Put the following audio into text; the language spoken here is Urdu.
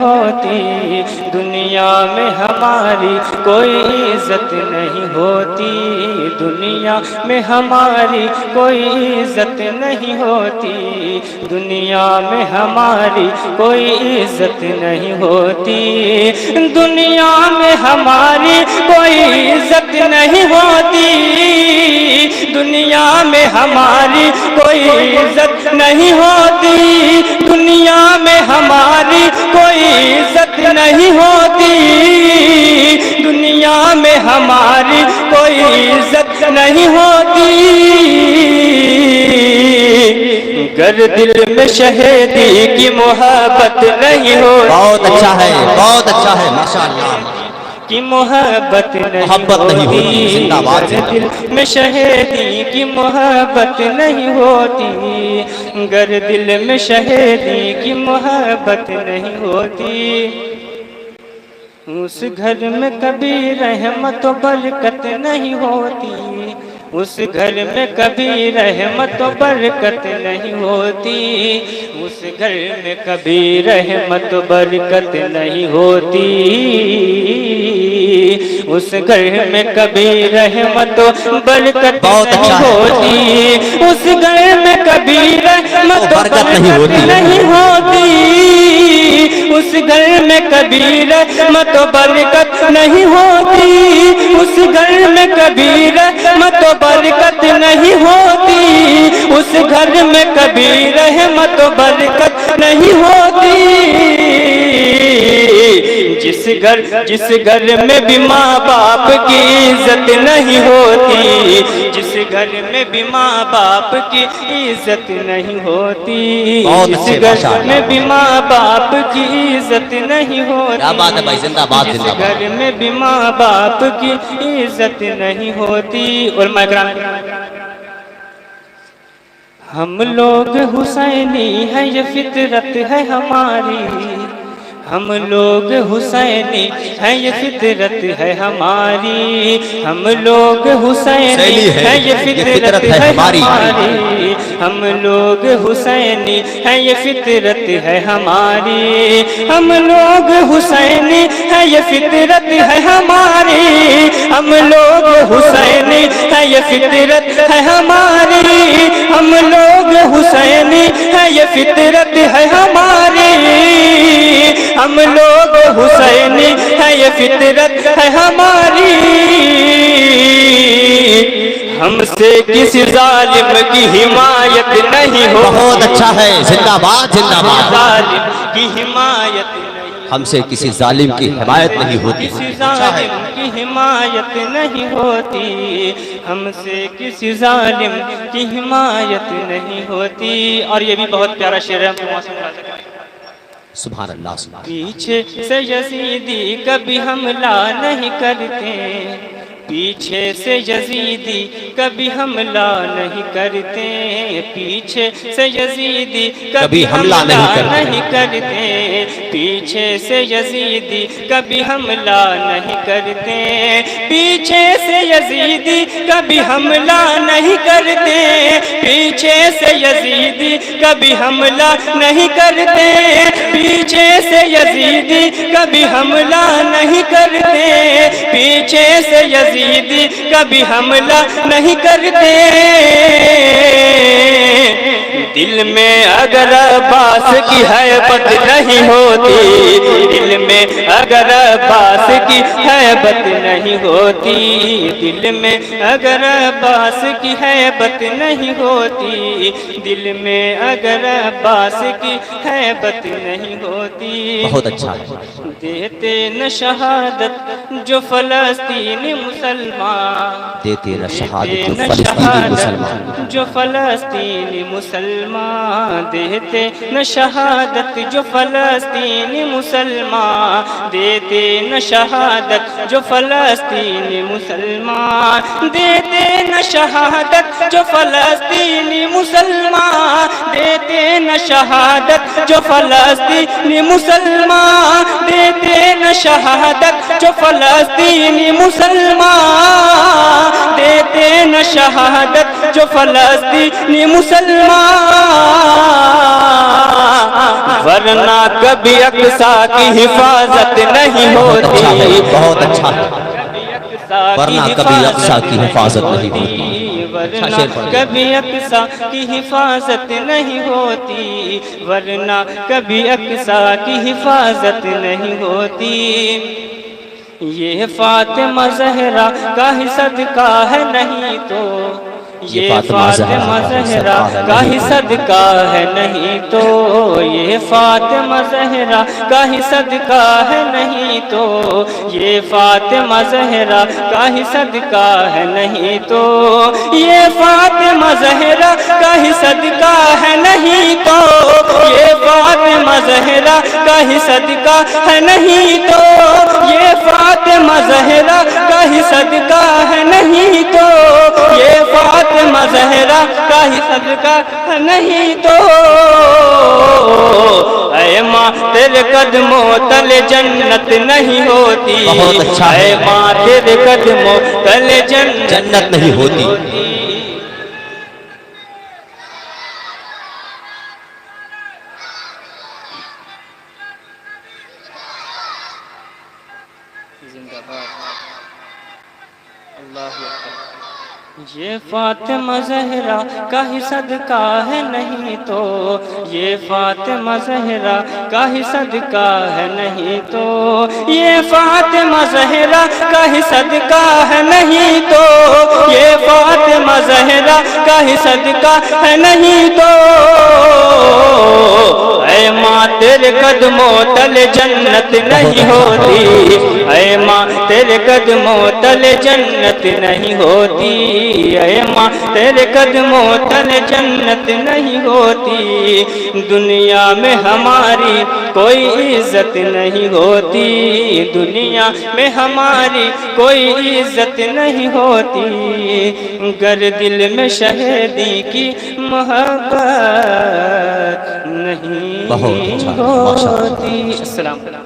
ہوتی دنیا میں ہماری کوئی عزت نہیں ہوتی، دنیا میں ہماری کوئی عزت نہیں ہوتی، دنیا میں ہماری کوئی عزت نہیں ہوتی، دنیا میں ہماری کوئی عزت نہیں ہوتی، دنیا میں ہماری کوئی عزت نہیں ہوتی، دنیا میں ہماری کوئی عزت نہیں ہوتی، دنیا میں ہماری کوئی عزت نہیں ہوتی، گر دل میں شہیدی کی محبت نہیں ہوتی، بہت اچھا ہے، بہت اچھا ہے، ماشاءاللہ کی محبت نہیں ہوتی، گر دل میں شہیدی کی محبت نہیں ہوتی، گر دل میں شہیدی کی محبت نہیں ہوتی، اس گھر میں کبھی رحمت و برکت نہیں ہوتی، اس گھر میں کبھی رحمت و برکت نہیں ہوتی، اس گھر میں کبھی رحمت و برکت نہیں ہوتی، اس گھر میں کبھی رحمت و برکت نہیں ہوتی، اس گھر میں کبھی رحمت و برکت نہیں ہوتی، اس گھر میں کبھی رحمت و برکت نہیں ہوتی، اس گھر میں کبھی رحمت و برکت نہیں ہوتی، اس گھر میں کبھی رحمت و برکت نہیں ہوتی، جس گھر میں بھی ماں باپ کی عزت نہیں ہوتی، جس گھر میں بھی ماں باپ کی عزت نہیں ہوتی، جس گھر میں بھی ماں باپ کی عزت نہیں ہوتی، جس گھر میں بھی ماں باپ کی عزت نہیں ہوتی، علماء کرام ہم لوگ حسینی ہیں یہ فطرت ہے ہماری، ہم لوگ حسینی ہیں یہ فطرت ہے ہماری، ہم لوگ حسینی ہیں یہ فطرت ہے ہماری، ہم لوگ حسینی ہیں یہ فطرت ہے ہماری، ہم لوگ حسینی ہیں یہ فطرت ہے ہماری، ہم لوگ حسینی ہیں یہ فطرت ہے ہماری، ہم لوگ حسینی ہیں یہ فطرت ہے ہماری، ہم لوگ حسینی ہیں یہ فطرت ہے ہماری، ہم سے کسی ظالم کی حمایت نہیں ہوتی، بہت اچھا ہے، زندہ باد زندہ باد، ظالم کی حمایت نہیں، ہم سے کسی ظالم کی حمایت نہیں ہوتی، کسی ظالم کی حمایت نہیں ہوتی، ہم سے کسی ظالم کی حمایت نہیں ہوتی، اور یہ بھی بہت پیارا شعر ہے، سبحان اللہ سبحان اللہ، پیچھے سے یزیدی کبھی حملہ نہیں کرتے، پیچھے سے یزیدی کبھی حملہ نہیں کرتے، پیچھے سے یزیدی کبھی حملہ نہیں کرتے، پیچھے سے یزیدی کبھی حملہ نہیں کرتے، پیچھے سے یزیدی کبھی حملہ نہیں کرتے، پیچھے سے یزیدی کبھی حملہ نہیں کرتے، پیچھے سے یزیدی کبھی حملہ نہیں کرتے، پیچھے سے یزیدی کبھی حملہ نہیں کرتے، دل میں اگر عباس کی حیبت نہیں ہوتی، دل میں اگر عباس کی حیبت نہیں ہوتی، دل میں اگر عباس کی حیبت نہیں ہوتی، دل میں اگر عباس کی حیبت نہیں ہوتی، بہت اچھا ہے، دیتے نہ شہادت جو فلسطینی مسلمان، دیتے نہ شہادت جو نہ فلسطینی مسلمان، جو فلسطینی مسلمان، دیتے نہ شہادت جو فلسطینی مسلمان، دیتے نہ شہادت جو فلسطینی مسلمان، دیتے نہ شہادت جو فلسطینی مسلمان، دیتے نہ شہادت جو فلسطینی مسلمان، دیتے نہ شہادت جو فلسطینی مسلمان، دیتے نہ شہادت جو فلسطینی مسلمان، ورنہ کبھی اقصا کی حفاظت نہیں ہوتی، بہت اچھا ہے، ورنہ کبھی اقصا کی حفاظت نہیں ہوتی، ورنہ کبھی اقصا کی حفاظت نہیں ہوتی، ورنہ کبھی اقصا کی حفاظت نہیں ہوتی۔ یہ فاطمہ زہرا کا ہی صدقہ ہے نہیں تو، یہ فاطمہ زہرا کا ہی صدقہ ہے نہیں تو، یہ فاطمہ زہرا کا ہی صدقہ ہے نہیں تو، یہ فاطمہ زہرا کا ہی صدقہ ہے نہیں تو، یہ فاطمہ زہرا کا ہی صدقہ ہے نہیں تو، یہ فاطمہ زہرا کا ہی صدقہ ہے نہیں تو، یہ فاطمہ زہرا کا ہی صدقہ ہے نہیں تو، یہ فاطمہ زہرا کا ہی صدقہ ہے نہیں تو، اے ماں تیرے قدموں تلے جنت نہیں ہوتی، اے ماں تیرے قدموں تلے جنت نہیں ہوتی۔ یہ فاطمہ زہرا کا ہی صدقہ ہے نہیں تو، یہ فاطمہ زہرا کا ہی صدقہ ہے نہیں تو، یہ فاطمہ زہرا کا ہی صدقہ ہے نہیں تو، یہ فاطمہ زہرا کا ہی صدقہ ہے نہیں تو، اے ماں تیرے قدموں تلے جنت نہیں ہوتی، اے ماں تیرے قدموں تلے جنت نہیں ہوتی، اے ماں تیرے قدموں تلے جنت نہیں ہوتی، دنیا میں ہماری کوئی عزت نہیں ہوتی، دنیا میں ہماری کوئی عزت نہیں ہوتی، گر دل میں شہیدی کی محبت نہیں بہت اچھا، ماشاءاللہ۔ ہوتی۔ السلام علیکم۔